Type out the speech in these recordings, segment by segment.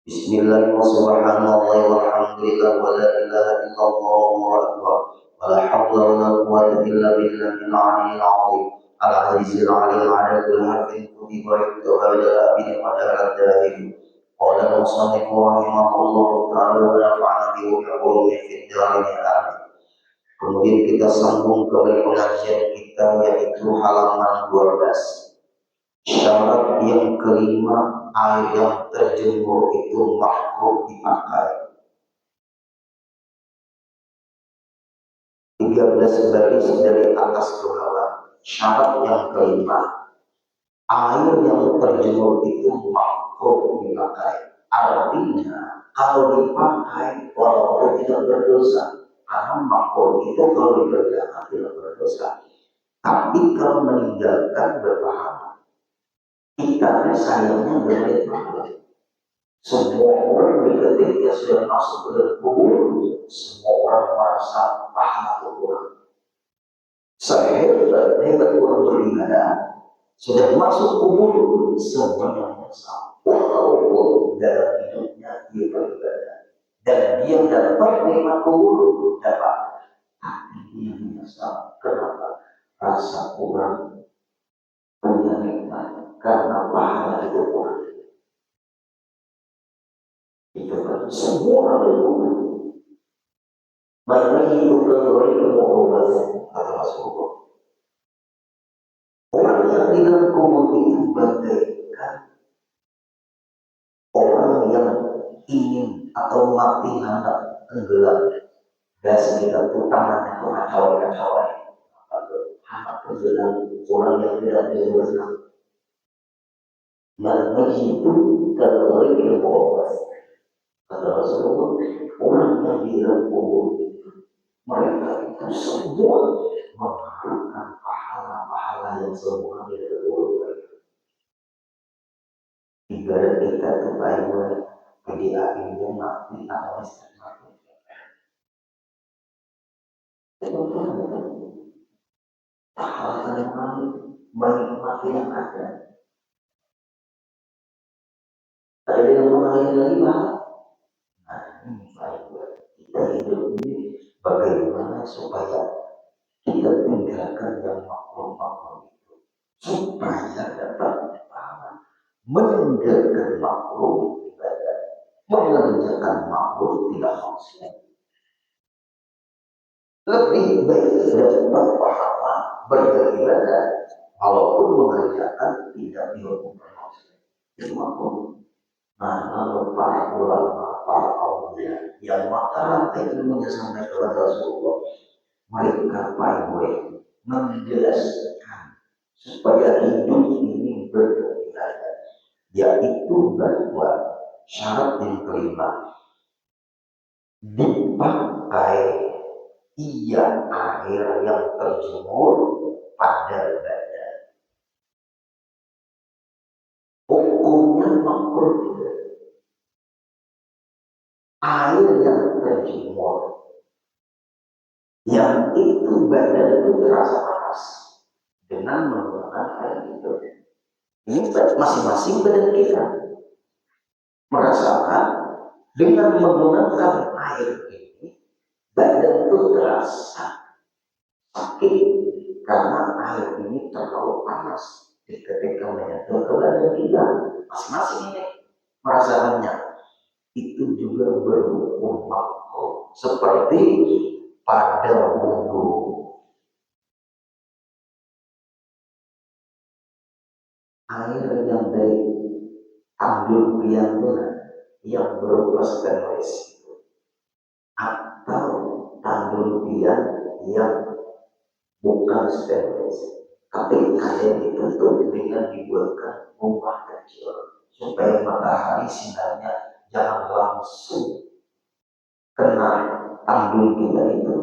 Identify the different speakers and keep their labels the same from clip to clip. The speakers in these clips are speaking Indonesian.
Speaker 1: Bismillahirrahmanirrahim. Walhamdulillah wa la ilaha illallah wallahu akbar. Wa la hawla wa la quwwata illa billahil aliyyil azim. Al-azizil alim ala kulli harfin kutiba yaktubu bil amin wa jarat dahil. Qala al-musannif rahimahullah ta'ala wa nafa'ana bihi wa bihi fid darin amin. Kemudian kita sambung ke pengajian kita yaitu halaman 12. Syarat yang kelima, air yang terjemur itu makruh dipakai. 13 baris dari atas ke bawah. Syarat yang kelima, air yang terjemur itu makruh dipakai. Artinya, kalau dipakai walaupun tidak berdosa, karena makruh itu kalau dikerjakan tidak berdosa. Tapi kalau meninggalkan berpahala. Kita sayangnya berlihat pahala. Semua orang ketika sudah masuk ke dalam kubur, semua orang merasa pahala kubur. Hebat orang beribadah, sudah masuk kubur, semuanya menyesal. Walaupun dalam hidupnya dia beribadah dan dia dapat nikmat kubur, dapat, tapi dia menyesal. Kenapa? Rasa kurang punya nikmat karena pahala itu kurang. Itu kan semua orang berguna. Mana hidup dan ilmu Allah kata Rasulullah. Orang yang di dalam kubur itu bagaikan orang yang ingin atau mati hendak tenggelam. Dan sekitar itu tangannya itu kacau-kacauan. Hendak tenggelam orang yang tidak berenang. Mana hidup dan ilmu Allah kata Rasulullah. Orang yang di dalam kubur mereka itu semua mengharapkan pahala-pahala yang semua dari Allah. Ibarat kita itu baik di akhirnya mati atau mati. Pahala yang mati yang ada. Ada yang mengalir lagi pahala. Nah ini baik kita hidup ini bagaimana supaya kita tinggalkan yang makhluk-makhluk itu supaya dapat pahala. Meninggalkan makhluk ibadah, mengerjakan makhluk tidak maksiat. Lebih baik dapat pahala beribadah walaupun mengerjakan tidak dihukum maksiat. Itu makhluk. Nah, lalu para ulama, para aulia yang mata rantai ilmunya sampai kepada Rasulullah, mereka paling menjelaskan supaya hidup ini beribadah, yaitu bahwa syarat yang kelima dipakai air yang terjemur pada badan. Hukumnya makruh. Air yang terjemur yang itu badan itu terasa panas dengan menggunakan air itu. Ini masing-masing badan kita merasakan dengan menggunakan air ini badan itu terasa sakit karena air ini terlalu panas. Ketika menyentuh ke badan kita, masing-masing ini merasakannya. Itu juga berhukum makruh seperti pada wudu. Air yang dari tanggul piantura yang berupa stainless atau tanggul pian yang bukan stainless, tapi kain ditutup dengan dibuatkan rumah kecil supaya matahari sinarnya jangan langsung kena tanggul kita itu.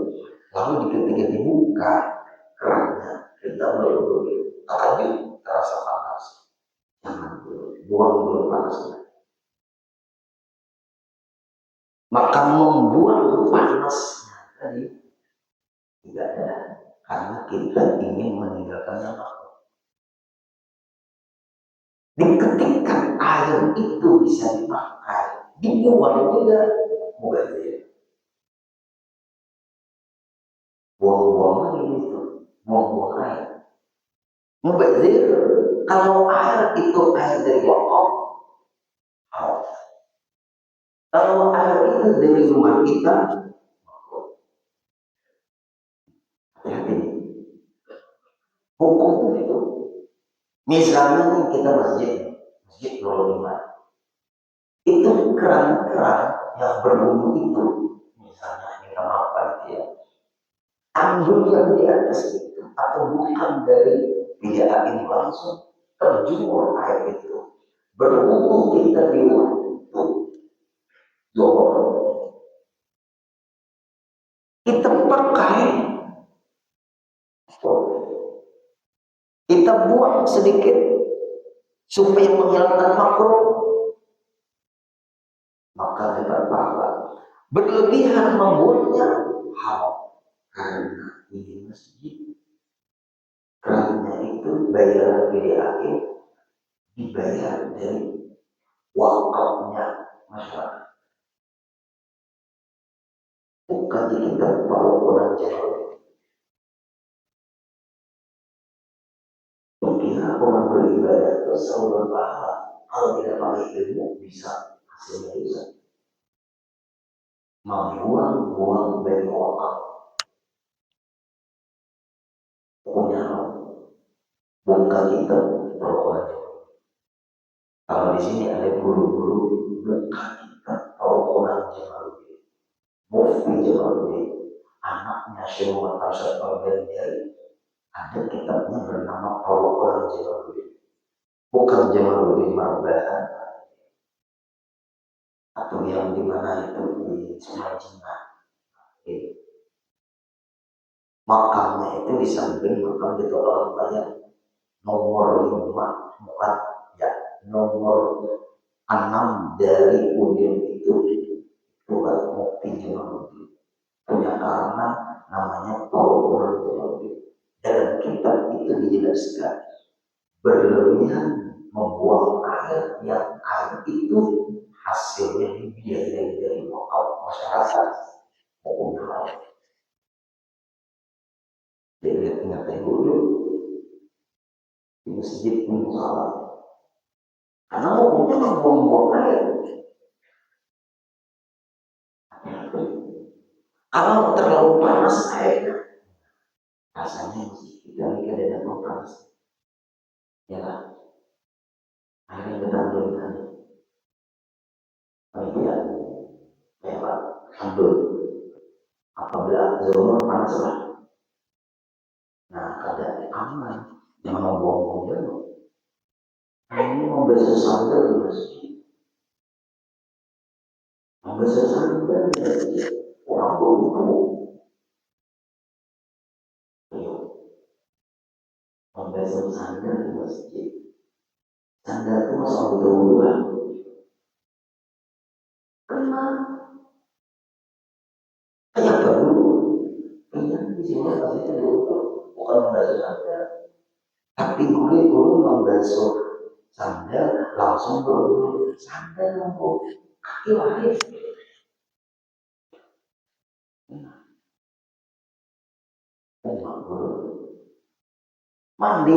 Speaker 1: Lalu ketika dibuka kerannya kita melulu tapi terasa panas. Jangan buang dulu panasnya. Maka membuang panasnya tadi tidak ada karena kita ingin meninggalkan yang makhluk. Ketika air itu bisa dipakai dibuang juga mubazir, buang-buang lagi itu, buang-buang air. Mubazir kalau air itu air dari wakaf, kalau air itu dari rumah kita, hati-hati. Hukum itu, misalnya kita masjid Nurul Iman, itu keran-keran yang berbunyi itu, misalnya kita maafkan dia, tanggul yang di atas itu atau bukan dari tidak ini langsung terjun air itu, berhubung kita di waktu zuhur, kita pakai, kita buang sedikit supaya menghilangkan makruh, maka dapat pahala. Berlebihan membuatnya haram karena ini masjid, karena itu bayaran PDAK dibayar dari wakafnya masyarakat. Bukan kita bawa orang jauh. Mungkin orang beribadah itu selalu berpahala. Kalau tidak pakai ilmu bisa hasilnya bisa. Membuang-buang dari wakaf. Punya bukan kita berkorban. Kalau di sini ada guru-guru, bukan kita berkorban Jamaluddin, Mufti Jamaluddin, anaknya Syekh Muhammad Arsyad Al-Bandari, ada kitabnya bernama Berkorban Jamaluddin, bukan Jamaluddin Marbahan atau yang di mana itu di Sungai Cina. Makamnya itu di samping makam di orang banyak nomor 5, bukan ya, nomor 6 dari ujung itu bukan Mufti Jamaluddin, punya karena namanya Berkorban Jamaluddin. Dalam kitab itu dijelaskan berlebihan membuang air yang air itu hasilnya dibiayai dari wakaf masyarakat hukum haram. Jadi ingat dulu di masjid musola, karena hukumnya membuang air. Kalau terlalu panas airnya, rasanya kita tidak ada panas, ya kan? Airnya betul-betul kan? Kemudian, ya Pak, ambil apabila zuhur panas lah. Nah, kada aman, jangan membuang-buang dulu. Ini membasuh sandal di masjid, membasuh sandal di masjid, orang berwudu. Membasuh sandal di masjid, sandal itu masuk berwudu kan? Kena, kayak baru. Iya, di sini pasti dulu bukan membasuh sandal, tapi guru membasuh sandal langsung berwudu. Sandal mampu kaki lahir. Mandi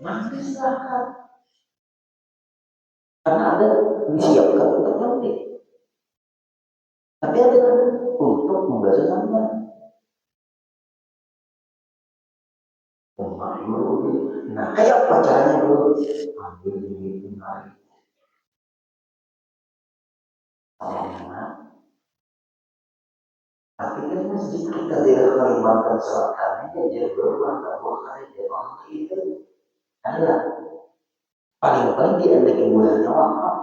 Speaker 1: mandi silahkan, karena ada disiapkan untuk mandi, tapi ada untuk membasuh sandal. Nah, kayak apa caranya dulu? Ambil di lemari, tapi kan masjid kita di Kalimantan Selatan ini jadi berulang kali dia ngomong itu ada paling dia ada kebulannya wakaf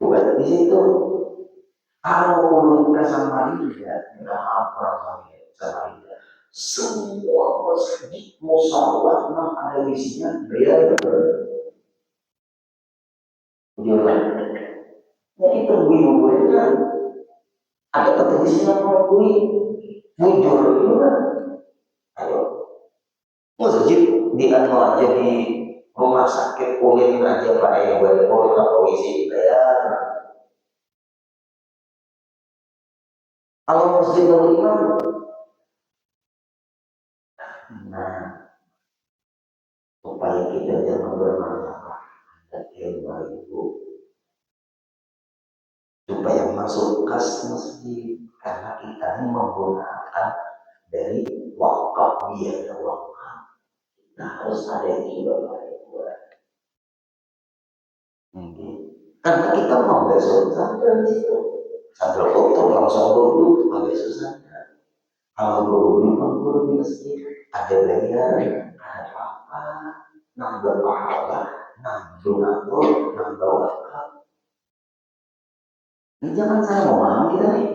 Speaker 1: buat di situ. Kalau belum ke Samarinda, maaf orang Samarinda, semua masjid musola memang ada isinya bayar. Jadi tunggu kan ada ketentuan mau mujur juga. Ayo, masjid di aja di rumah sakit kulit aja Pak Ewa atau isi bayar. Kalau masjid Nurul Iman, nah supaya kita jangan bermasalah ada ibu supaya masuk kas masjid karena kita ini menggunakan dari wakaf biaya wakaf. Nah harus ada yang juga buat karena kita mau besok sandal di situ sandal kotor langsung dulu mau besok sandal. Kalau dulu guru di masjid ada bayar, ada apa, nambah pahala, nambah nambah, nambah wakaf. Ini jangan saya ngomong kita nih.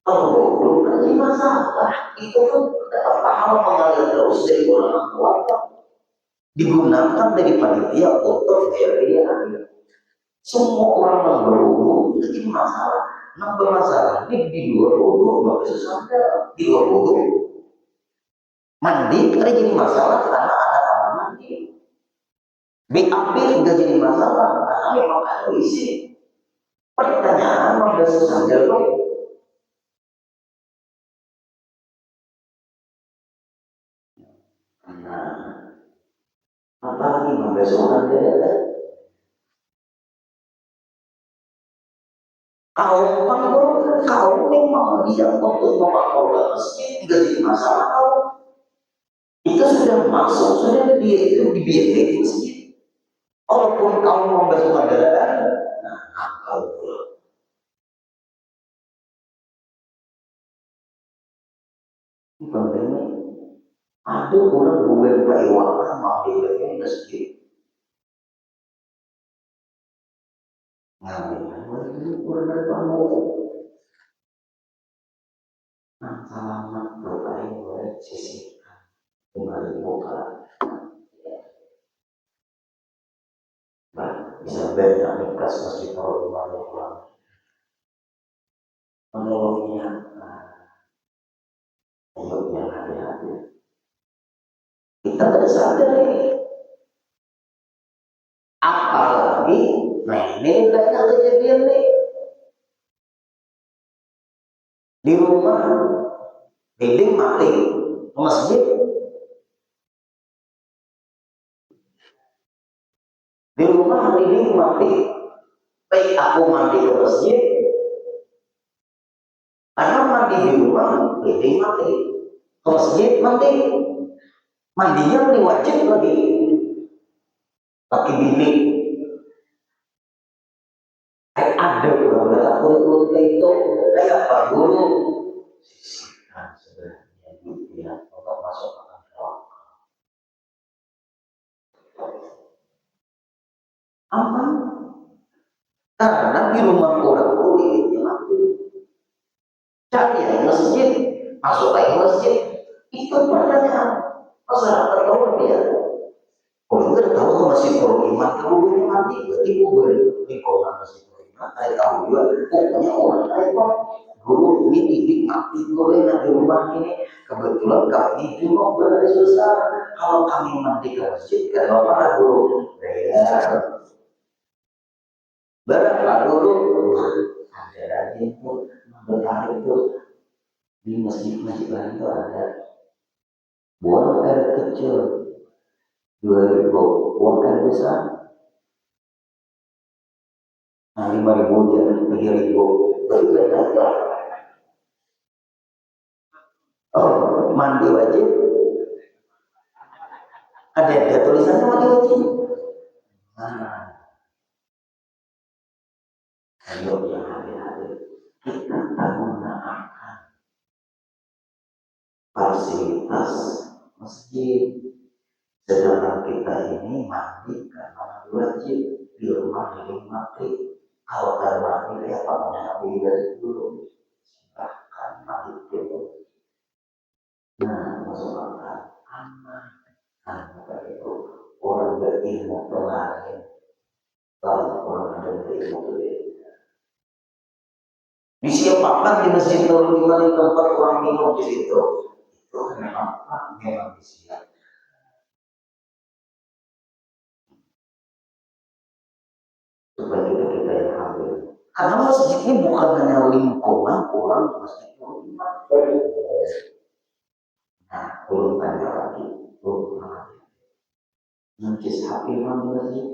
Speaker 1: Kalau dulu kan jadi masalah, itu kan dapat pahala mengalir terus dari orang wakaf. Digunakan dari panitia untuk biaya. Semua orang yang berwudu itu jadi masalah. Nambah masalah ini di luar wudu nggak bisa sandal di luar wudu. Mandi kan jadi masalah karena ada kamar mandi. BAP nggak jadi masalah karena memang ada isi. Pertanyaan mau bisa sandal kok? Nah, apalagi mau besok sandal? Kau memang dia untuk memakai masjid tidak jadi masalah kau. Itu sudah masuk, sudah dia itu dibiayai masjid. Walaupun kamu membasuhkan dada, nah kau pentingnya ada orang gue lewat sama dia masjid. Ngambil itu orang kamu. Nah, selamat berkait oleh sisi kembali muka. Nah, bisa banyak bekas masjid kalau dimana menolongnya. Ayo yang hati-hati. Kita tidak sadar ini. Apalagi, nah ini banyak kejadian nih. Di rumah, dinding mati, masjid. Di rumah dinding mati. Baik aku mandi ke masjid, karena mandi di rumah, dinding mati. Ke masjid mati. Mandinya wajib lagi. Pakai bilik. Ada orang dalam kulit itu kayak apa dulu sisihkan sebenarnya dia untuk masuk ke dalam aman karena di rumah orang kulitnya mati cari yang masjid masuk lagi masjid itu pertanyaan masyarakat tahu dia kalau nggak tahu masih perlu iman kamu mati berarti gue di kolam masih saya tahu juga pokoknya orang lain guru ini didik mati guru yang di rumah ini kebetulan kami juga berada susah kalau kami mati ke masjid kalau para guru berapa guru ada lagi itu bertarik itu di masjid-masjid lain itu ada buang air kecil 2.000 buang air besar 5.000 aja 3.000 berarti berapa. Oh, mandi wajib. Ada tulisannya mandi wajib. Nah, ayo yang hati-hati. Kita menggunakan fasilitas masjid. Sedangkan kita ini mandi karena mandi wajib di rumah di mati. Kalau kan mandi ya pamannya Nabi dari dulu. Silahkan mandi dulu. Nah, masuk akal aman. Nah, itu orang berilmu pelayan. Kalau orang ada berilmu berilmu. Disiapkan di masjid Nurul Iman tempat orang minum di situ. Itu memang disiapkan. Supaya kita yang hamil. Karena masjid ini bukan hanya lingkungan orang masjid lingkungan. Nah, belum tanya lagi, belum lagi. Nanti sapi di masjid.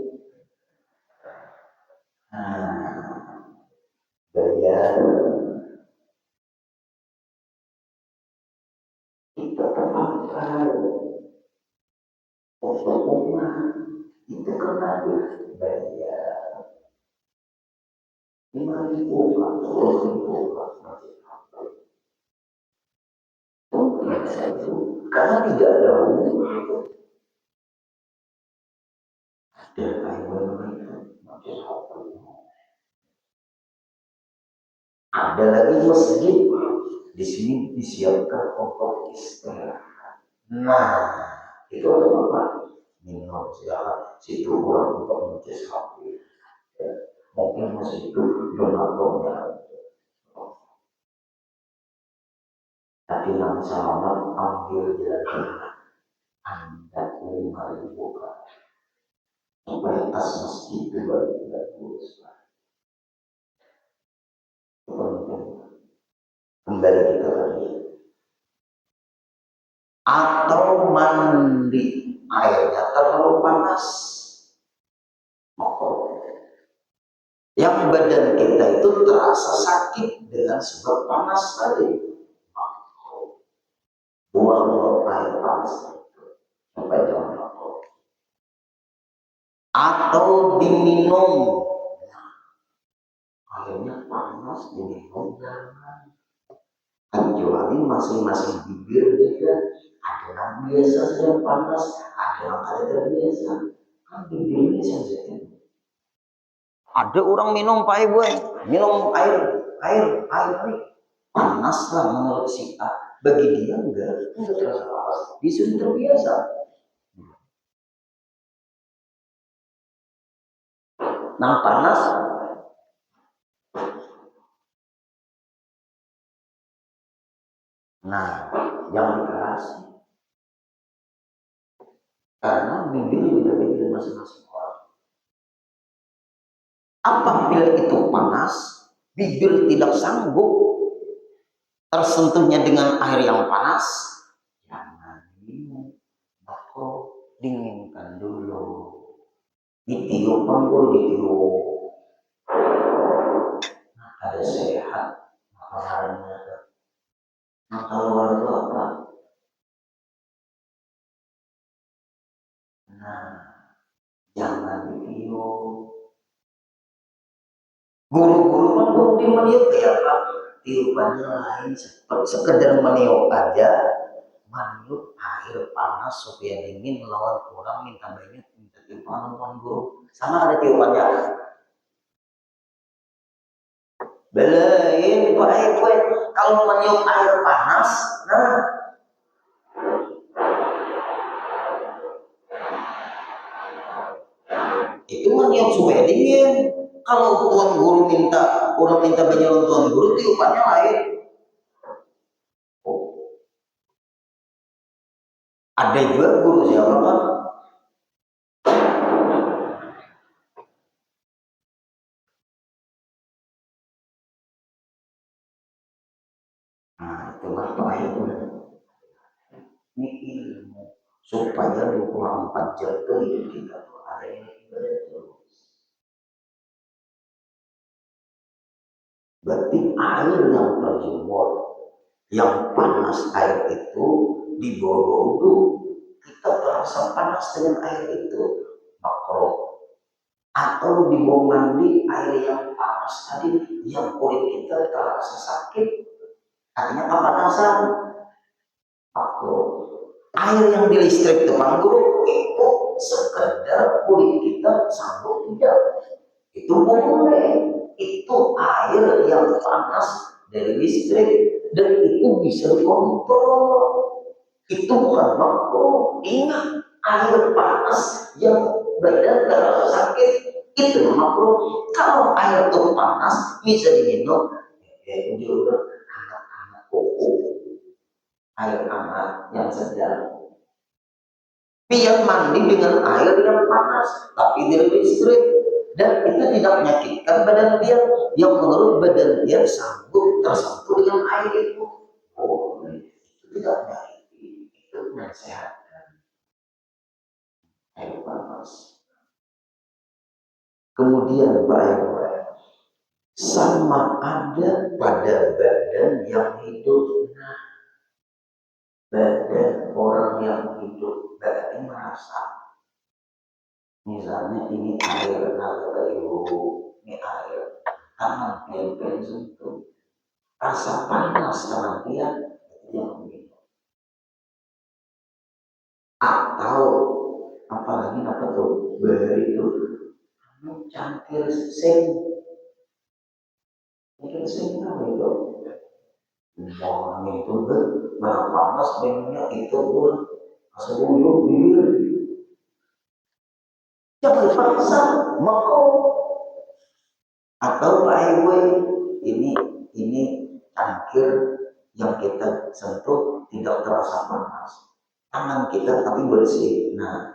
Speaker 1: Nah, bayar. Kita terpakai. Rumah itu kena bayar. 5.000 Pak, 10.000 Pak. Karena tidak ada hubungan itu. Dan ada lagi masjid di sini disiapkan untuk istirahat. Nah, itu ada apa? Minum istirahat. Situ orang untuk mencis hati. Mungkin masjid itu donaturnya. Tapi yang selamat ambil jalan Anda 5.000 Pak. Supaya tas masjid itu bagus. Kembali kita lagi. Atau mandi airnya terlalu panas. Yang badan kita itu terasa sakit dengan sebab panas tadi. Buang air panas supaya jangan lapor. Atau diminum. Airnya panas diminum jangan. Kecuali masing-masing bibir beda. Ada yang biasa sedang panas, ada yang tidak biasa. Kan bibirnya sensitif. Ada orang minum minum air panas lah menurut si A. Bagi dia enggak terasa panas. Dia sudah terbiasa. Nah panas. Nah, jangan dikasih. Karena bibir beda-beda masing-masing orang. Apabila itu panas, bibir tidak sanggup tersentuhnya dengan air yang panas, jangan minum. Maka dinginkan dulu. Ditiup panggul, ditiup. Nah, ada sehat, makanannya. Maka luar itu apa? Nah, jangan ditiup. Guru-guru kan belum meniup ya Pak. Tiupannya lain, sekedar meniup aja. Meniup air panas supaya dingin melawan orang minta banyak, minta tiupan tuan guru. Sama ada tiupannya. Belain baik kalau meniup air panas, nah itu meniup supaya dingin. Kalau tuan guru orang minta banyak tuan guru, tiupannya lain. Ada juga guru siapa Pak? Nah, itu apa itu? Ini ilmu supaya 24 jam itu hidup kita tuh ada yang ibadah terus. Berarti air yang terjemur, yang panas air itu di bawah wudhu, kita terasa panas dengan air itu, makro. Atau di bawah mandi air yang panas tadi, yang kulit kita terasa sakit, artinya kepanasan, makro. Air yang di listrik depan guru itu sekedar kulit kita sanggup tidak, itu boleh. Itu air yang panas dari listrik dan itu bisa dikontrol. Itu bukan makro. Ingat, air panas yang badan terasa sakit itu makro. Kalau air itu panas bisa diminum, ya itu udah hangat-hangat air hangat yang sedang. Biar mandi dengan air yang panas, tapi dari listrik. dan itu tidak menyakitkan badan dia, yang menurut badan dia sanggup tersentuh dengan air itu. Oh, itu tidak menyakiti, itu mensehatkan. Air panas. Kemudian baik-baik, sama ada pada badan yang hidup. Nah, badan orang yang hidup berarti merasa. Misalnya ini air nalgayu, ini air, tangan pen sentuh, rasa panas tangan dia yang begitu. Atau apalagi apa tuh, beri itu, cangkir seng, cangkir seng apa itu? Orang itu mana panas bennya itu pun asal buyuk bibir. Jangan dipaksa, mau. Atau Pak Iwe, ini cangkir yang kita sentuh tidak terasa panas, tangan kita tapi bersih. Nah,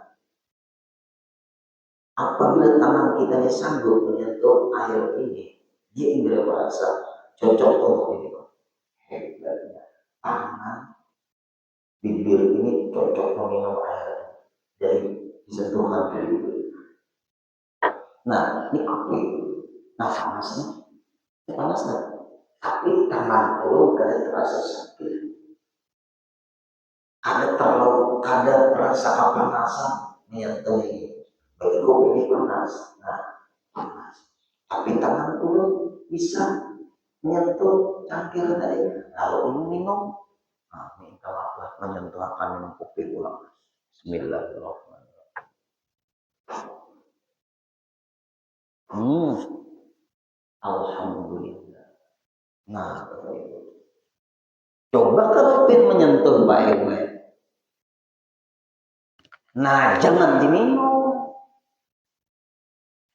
Speaker 1: apabila tangan kita sanggup menyentuh air ini, dia indera bahasa cocok untuk ini. Hebatnya tangan bibir ini cocok meminum air dari disentuhkan bibir. Nah, ini kopi. Nah, panasnya. Tapi tangan lu kada terasa sakit. Kada terasa kepanasan nyentuh ini. Bagi kopi ini panas. Nah, panas. Tapi tangan lu bisa menyentuh cangkir tadi. Lalu lu minum. Nah, minta maaf menyentuh akan minum kopi pulang. Bismillahirrahmanirrahim. Alhamdulillah. Nah, coba kalau pin menyentuh Pak Ewe. Nah, jangan diminum.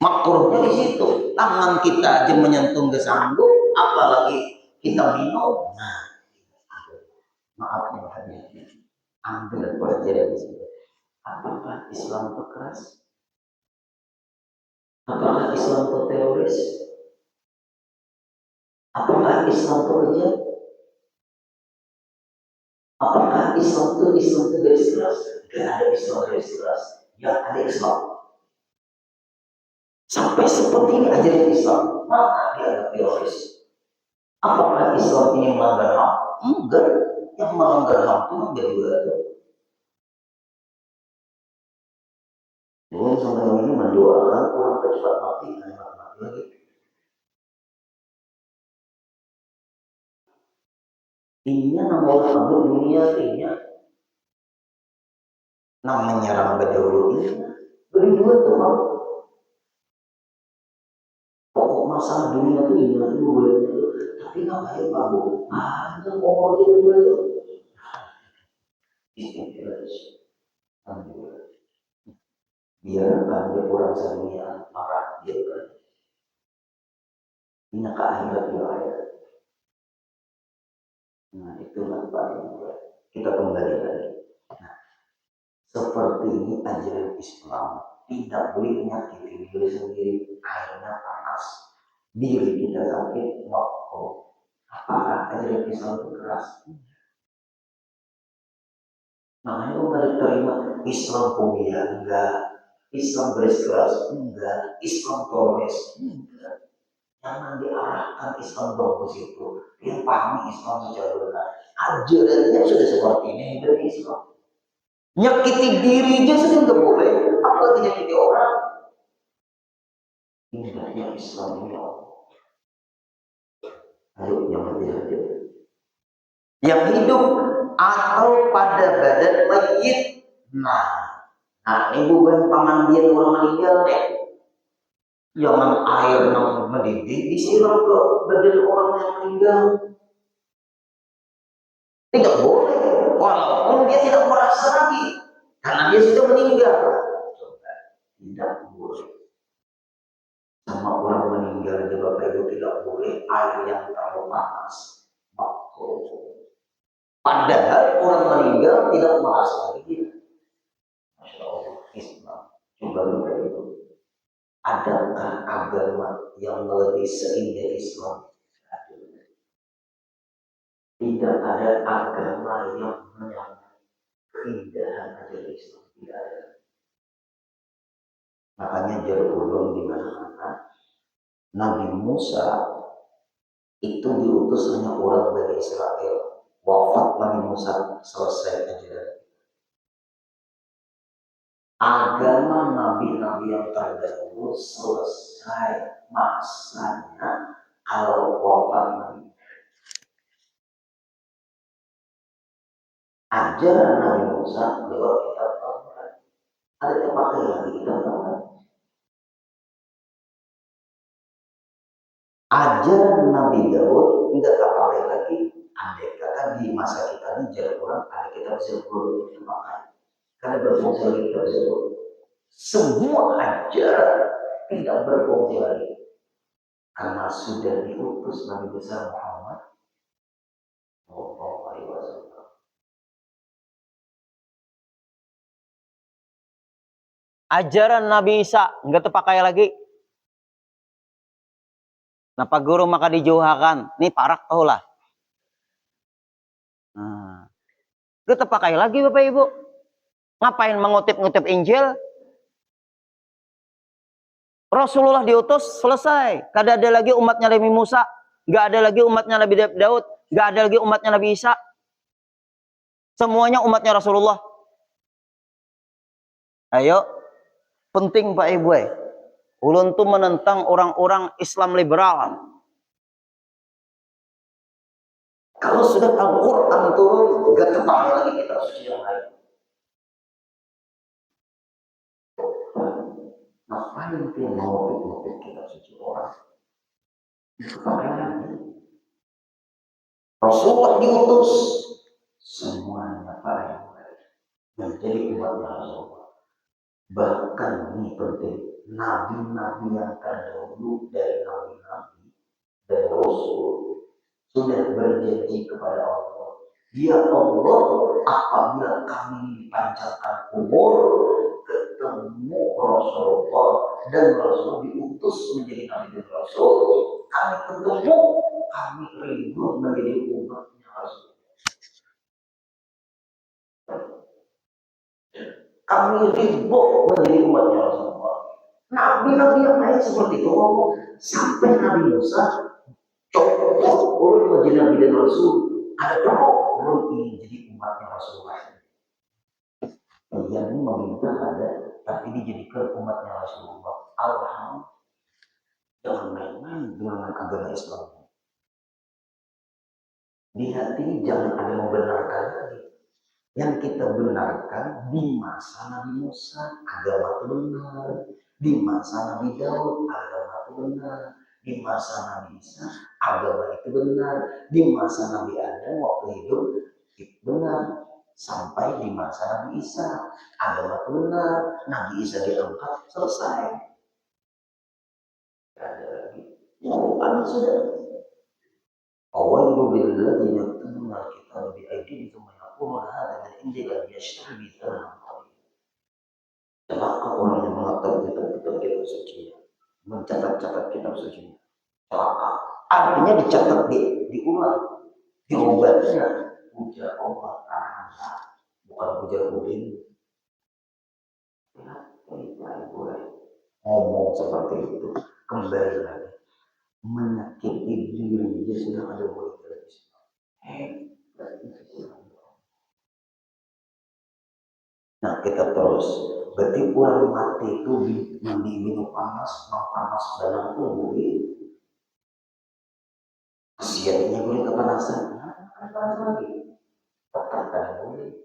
Speaker 1: Makruhnya di situ. Tangan kita aja menyentuh nggak sanggup, apalagi kita minum. Nah, maaf nih hadirin. Ambil pelajaran di sini. Apakah Islam itu keras? Apakah Islam itu teroris? Apakah Islam itu kejam? Apakah Islam itu garis keras? Tidak ada Islam garis keras. Ya, ada Islam. Sampai seperti ini ajaran Islam. Mana dia ada teroris? Apakah Islam ini melanggar HAM? Enggak. Yang melanggar HAM itu enggak juga. Belum sampai ini mendoakan orang cepat mati, mati lagi. Ininya nama Allah dunia ini. Nama menyerang berdahulu ini. Berdua tuh, pokok masalah dunia itu ini dulu. Tapi ngapain Pak Bu? Ada pokok dulu itu. Biarkan dia kurang dunia marah dia kan. Ini ke akhirat dia ayat. Nah itulah paling kita kembali lagi. Nah, seperti ini ajaran Islam. Tidak boleh menyakiti diri sendiri. Airnya panas. Diri kita sakit. Makro. Apakah ajaran Islam itu keras? Makanya lu gak diterima Islam fobia, enggak. Islam garis keras, enggak. Islam teroris, enggak. Jangan diarahkan Islam bagus itu. Yang pahami Islam secara benar. Ajarannya sudah seperti ini dari Islam. Nyakiti diri aja sudah nggak boleh. Apalagi nyakiti orang. Indahnya Islam ini Allah. Ayo yang hati-hati. Yang hidup atau pada badan mayit. Nah ini bukan pemandian orang meninggal deh. Jangan air yang mendidih disiram ke badan orang yang meninggal. Tidak boleh, walaupun dia tidak merasa lagi, karena dia sudah meninggal. Tidak boleh. Sama orang meninggal di Bapak Ibu tidak boleh air yang terlalu panas. Padahal orang meninggal tidak merasa lagi. Masya Allah, Islam. Coba Bapak Ibu. Adakah agama yang lebih seindah Islam? Tidak ada agama yang menyamai keindahan ajaran Islam. Tidak ada. Makanya jalur ulum di mana-mana. Nabi Musa itu diutus hanya orang dari Israel. Wafat Nabi Musa, selesai ajaran. Agama nabi-nabi yang terdahulu selesai masanya kalau wafat Nabi. Ajaran Nabi Musa lewat kitab Taurat. Ada yang pakai lagi kitab Taurat. Ajaran Nabi Daud tidak terpakai lagi. Andai kata di masa kita ini jalan orang ada kitab Zabur yang pakai. Karena berfungsi lagi kitab Zabur. Semua ajaran tidak berfungsi lagi. Karena sudah diutus Nabi besar Muhammad Sallallahu Alaihi Wasallam.
Speaker 2: Ajaran Nabi Isa nggak terpakai lagi. Napa guru maka dijauhakan. Ini parak tahu lah. Nah, nggak terpakai lagi Bapak Ibu. Ngapain mengutip-ngutip Injil? Rasulullah diutus, selesai. Kada ada lagi umatnya Nabi Musa. Nggak ada lagi umatnya Nabi Daud. Nggak ada lagi umatnya Nabi Isa. Semuanya umatnya Rasulullah. Ayo, penting Pak Ibu. Ulun tuh menentang orang-orang Islam liberal.
Speaker 1: Kalau sudah Al-Quran turun, nggak terpakai lagi kitab suci yang lain. Ngapain dia mau ngutip kitab suci orang? Terpakai lagi. Rasulullah diutus semuanya para menjadi umatnya Rasulullah. Bahkan ini penting, nabi-nabi yang terdahulu dari nabi-nabi dan Rasul sudah berjanji kepada Allah, ya Allah, apabila kami dipanjangkan umur ketemu Rasulullah dan Rasul diutus menjadi nabi dan Rasul, kami ketemu, kami rindu menjadi umatnya Rasul. Kami rindu menjadi umatnya Rasulullah. Nabi-nabi yang lain seperti itu ngomong, sampai Nabi Musa cocok ulun menjadi Nabi dan Rasul, ada cocok ulun ingin jadi umatnya Rasulullah. Yang ini meminta ada, tapi dijadikan umatnya Rasulullah. Alhamdulillah, jangan main-main dengan agama Islam. Di hati jangan ada membenarkan lagi. Yang kita benarkan di masa Nabi Musa agama itu benar, di masa Nabi Daud agama itu benar, di masa Nabi Isa agama itu benar, di masa Nabi Adam waktu hidup itu benar, sampai di masa Nabi Isa agama itu benar, Nabi Isa diangkat, selesai. Tidak ada lagi. Quran sudah. Awal billahi yaktubuna al-kitaba bi aydihim wa yaquluna hadha min indika liyashtari bi thamanin qalil. Celaka orang yang mengetahui kitab-kitab kitab suci, mencatat-catat kitab suci. Celaka. Artinya dicatat, diulang, diubahnya. Puja Allah Ta'ala, bukan puja Udin. Ya, boleh ngomong seperti itu. Kembali lagi, menyakiti diri dia sudah ada mulai dari sini. Nah kita terus, berarti orang mati itu mandi minum panas, mau panas dalam tubuh. Kesiannya boleh kepanasan, panas lagi, tetap boleh.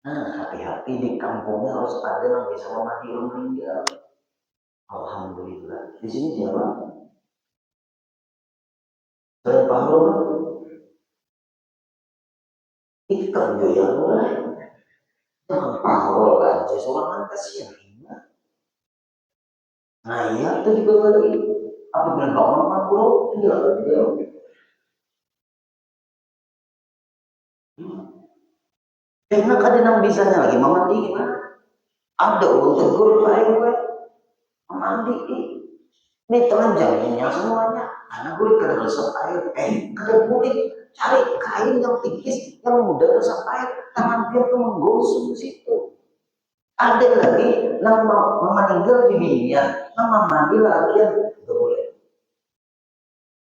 Speaker 1: Nah hati-hati di kampungnya harus ada yang bisa memandi orang meninggal. Alhamdulillah. Di sini siapa? Selain Pahlawan, ikan juga yang boleh. Jangan Pahlawan aja, seorang kasihan. Nah iya itu juga lagi. Apabila bangun makan pulau, tinggal dia. Karena kadang bisanya lagi mandi gimana? Ada orang tegur baik gue. mandi ditelanjanginya semuanya karena guling kada resep air, kada guling cari kain yang tipis yang mudah resep air, tangan dia tuh menggosok di situ. Ada lagi nama meninggal di dunia, nama mandi lagi yang tidak boleh.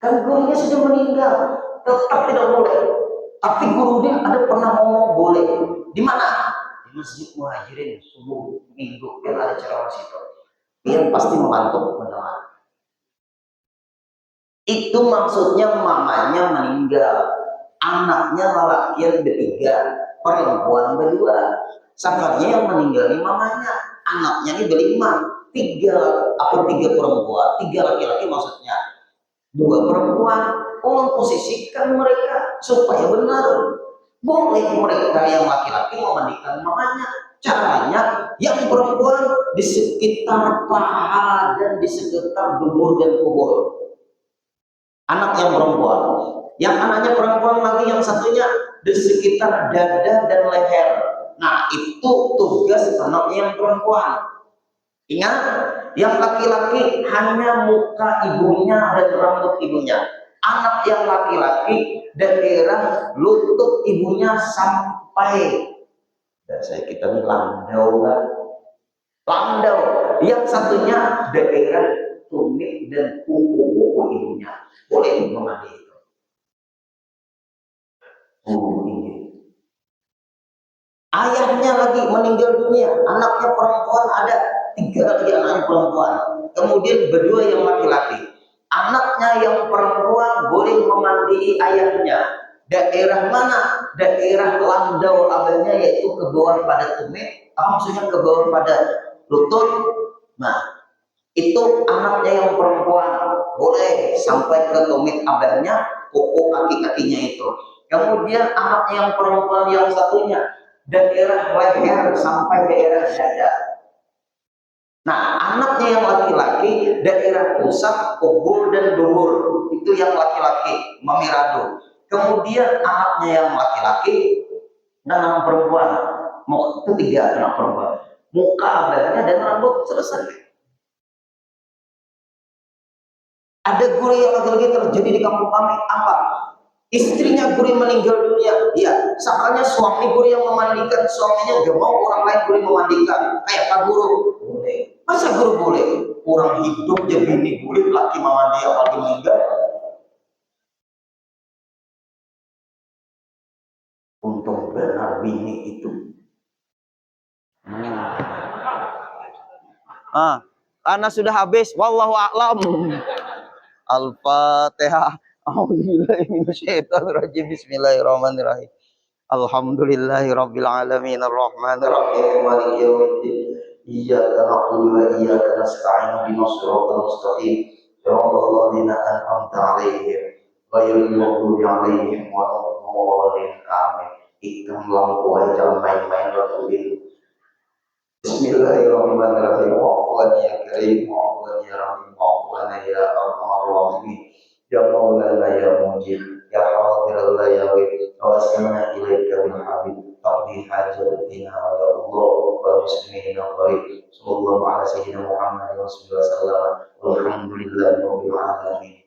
Speaker 1: Kan gurunya sudah meninggal, tetap tidak boleh. Tapi gurunya ada pernah ngomong boleh. Di mana? Di Masjid Muhajirin subuh minggu yang ada ceramah situ. Dia pasti memantau mendengar. Itu maksudnya mamanya meninggal, anaknya lelaki yang bertiga, perempuan berdua. Sakarnya yang meninggal ini mamanya, anaknya ini berlima, tiga perempuan, tiga laki-laki maksudnya, dua perempuan. Tolong posisikan mereka supaya benar. Boleh mereka yang laki-laki memandikan mamanya. Caranya yang perempuan di sekitar paha dan di sekitar dubur dan kubur. Anak yang perempuan, yang anaknya perempuan lagi yang satunya di sekitar dada dan leher. Nah itu tugas anaknya yang perempuan. Ingat, yang laki-laki hanya muka ibunya dan rambut ibunya. Anak yang laki-laki daerah lutut ibunya sampai, dan saya kita ini landau kan, landau. Yang satunya daerah tumit dan kuku ibunya. Boleh memandi itu. Ini. Ayahnya lagi meninggal dunia, anaknya perempuan ada tiga lagi anaknya perempuan. Kemudian berdua yang laki-laki. Anaknya yang perempuan boleh memandi ayahnya. Daerah mana? Daerah landau abangnya, yaitu ke bawah pada tumit. Apa maksudnya ke bawah pada lutut? Nah, itu anaknya yang perempuan boleh sampai ke tumit abangnya, kuku kaki-kakinya itu. Kemudian anaknya yang perempuan yang satunya daerah leher sampai daerah dada. Nah, anaknya yang laki-laki daerah pusat, kubur dan dubur, itu yang laki-laki, memirado. Kemudian anaknya yang laki-laki dan anak perempuan, itu tiga anak perempuan, muka abangnya dan rambut, selesai. Ada guru yang lagi-lagi terjadi di kampung kami, apa? Istrinya guru meninggal dunia, ya, sakalnya suami guru yang memandikan, suaminya gak mau orang lain guru memandikan, kayak Pak Guru, boleh. Masa guru boleh? Orang hidup jadi bini boleh, laki mama dia apalagi meninggal. Untung benar bini itu.
Speaker 2: Karena sudah habis, wallahu a'lam. Al-Fatihah. A'udzubillahiminasyaitonirrajim. Bismillahirrahmanirrahim. Alhamdulillahirabbil alamin arrahmanir rahim maliki yaumiddin. Iyyaka na'budu wa iyyaka nasta'in ihdinas siratal mustaqim. Siratal ladzina an'amta 'alaihim ghairil maghdubi 'alaihim waladdallin. Amin. Ikam lampu jangan main-main waktu. Bismillahirrahmanirrahim. Wa'afwan ya karim, wa'afwan ya rahim, wa'afwan ya arhamar rahimin. Ya Maulana ya Mujib, ya Hadir la ya Wib, tawasalna ilaika bil habib, taqdi hajatina ya Allah, wa muslimin qarib. Sallallahu ala sayyidina Muhammad wa sallam. Walhamdulillahi rabbil alamin.